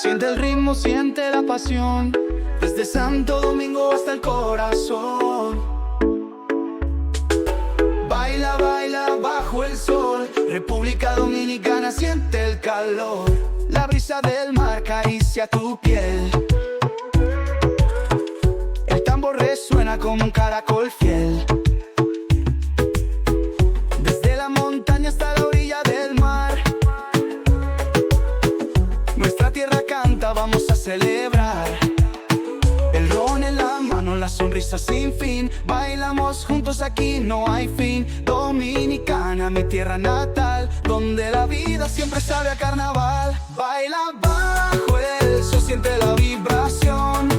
Siente el ritmo, siente la pasión, desde Santo Domingo hasta el corazón. Baila, baila bajo el sol, República Dominicana siente el calor. La brisa del mar acaricia tu piel, el tambor resuena como un caracol fiel. Desde la montaña hasta la orilla del mar, nuestra tierra canta, vamos a celebrar. El ron en la mano, la sonrisa sin fin, bailamos juntos, aquí no hay fin. Dominicana, mi tierra natal, donde la vida siempre sabe a carnaval. Baila bajo el sol, siente la vibración,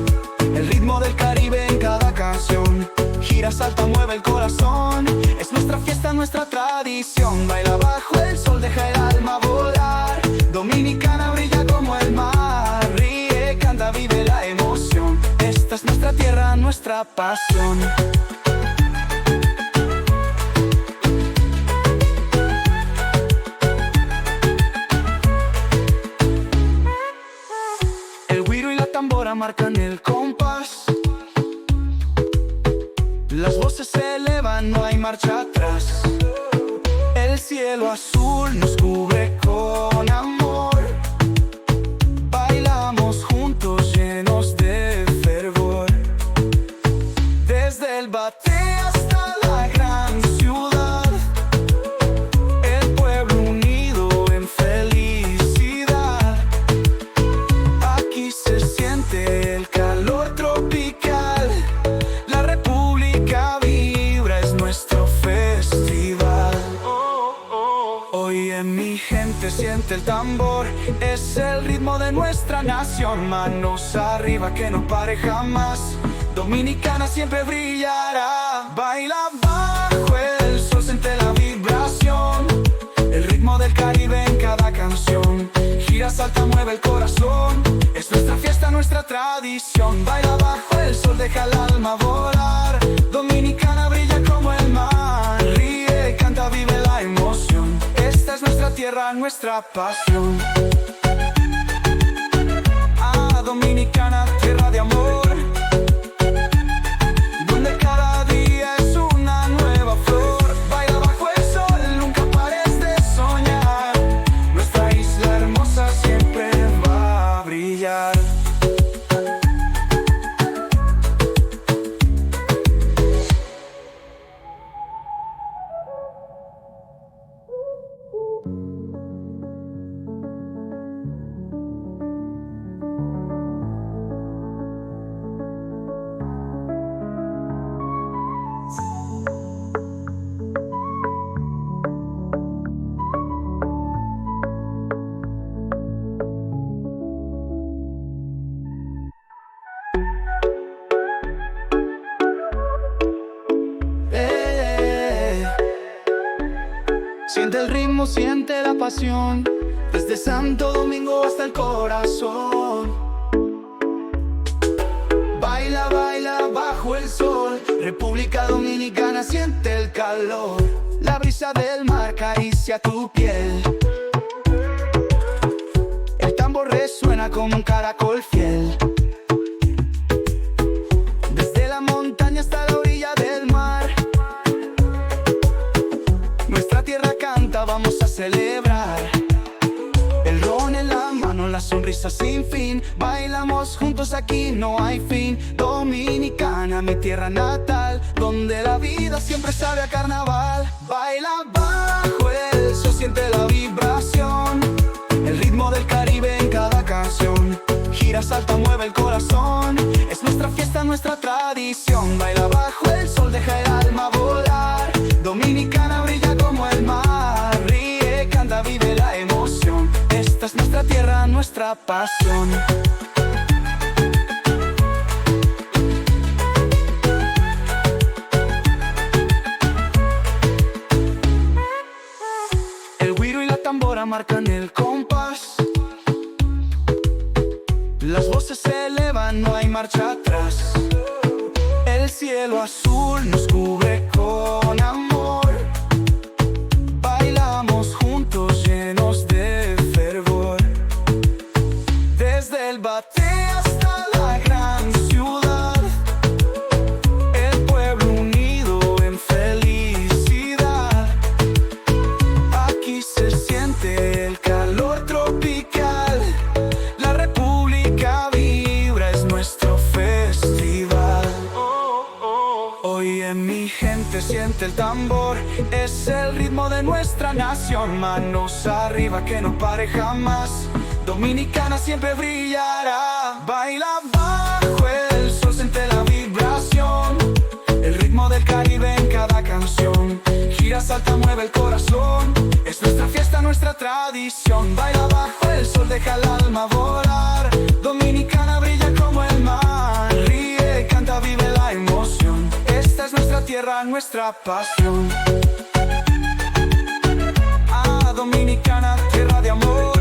el ritmo del Caribe en cada canción. Gira, salta, mueve el corazón, es nuestra fiesta, nuestra tradición. Baila bajo el sol, deja el alma volar. Dominicana brilla como el mar, ríe, canta, vive la emoción. Esta es nuestra tierra, nuestra pasión. El güiro y la tambora marcan el compás, las voces se elevan, no hay marcha atrás. El cielo azul nos cubre con amor, bailamos juntos llenos de fervor. Desde el Bate hasta la gran ciudad, el pueblo unido en felicidad. Aquí se siente el calor tropical, la República vibra, es nuestro festival. Oye, mi gente, siente el tambor, es el ritmo de nuestra nación. Manos arriba, que no pare jamás, Dominicana siempre brillará. Baila bajo el sol, siente la vibración, el ritmo del Caribe en cada canción. Gira, salta, mueve el corazón, es nuestra fiesta, nuestra tradición. Baila bajo el sol, deja el alma volar. Dominicana brilla como el mar, ríe, canta, vive la emoción. Esta es nuestra tierra, nuestra pasión. Ah, Dominicana, tierra de amor, donde cada día es una nueva flor. Baila bajo el sol, nunca pares de soñar, nuestra isla hermosa siempre va a brillar. Siente el ritmo, siente la pasión, desde Santo Domingo hasta el corazón. Baila, baila bajo el sol, República Dominicana siente el calor. La brisa del mar acaricia tu piel, el tambor resuena como un caracol fiel. Desde la montaña hasta la orilla del mar, nuestra tierra canta, vamos a celebrar. El ron en la mano, la sonrisa sin fin, bailamos juntos, aquí no hay fin. Dominicana, mi tierra natal, donde la vida siempre sabe a carnaval. Baila bajo el sol, siente la vibración, el ritmo del Caribe en cada canción. Gira, salta, mueve el corazón, es nuestra fiesta, nuestra tradición. Baila bajo el sol, deja el alma volar. Dominicana brilla como el mar, ríe, canta, vive la emoción. Esta es nuestra tierra, nuestra pasión. El güiro y la tambora marcan el compás, las voces se elevan, no hay marcha atrás. El cielo azul nos cubre con amor, bailamos juntos llenos de fervor. Desde Mi gente siente el tambor, es el ritmo de nuestra nación. Manos arriba que no pare jamás, Dominicana siempre brillará. Baila bajo el sol, siente la vibración, el ritmo del Caribe en cada canción. Gira, salta, mueve el corazón, es nuestra fiesta, nuestra tradición. Baila bajo el sol, deja el alma volar, Dominicana brilla como el mar. Ríe, canta, vive la emoción, esta es nuestra tierra, nuestra pasión. Ah, Dominicana, tierra de amor.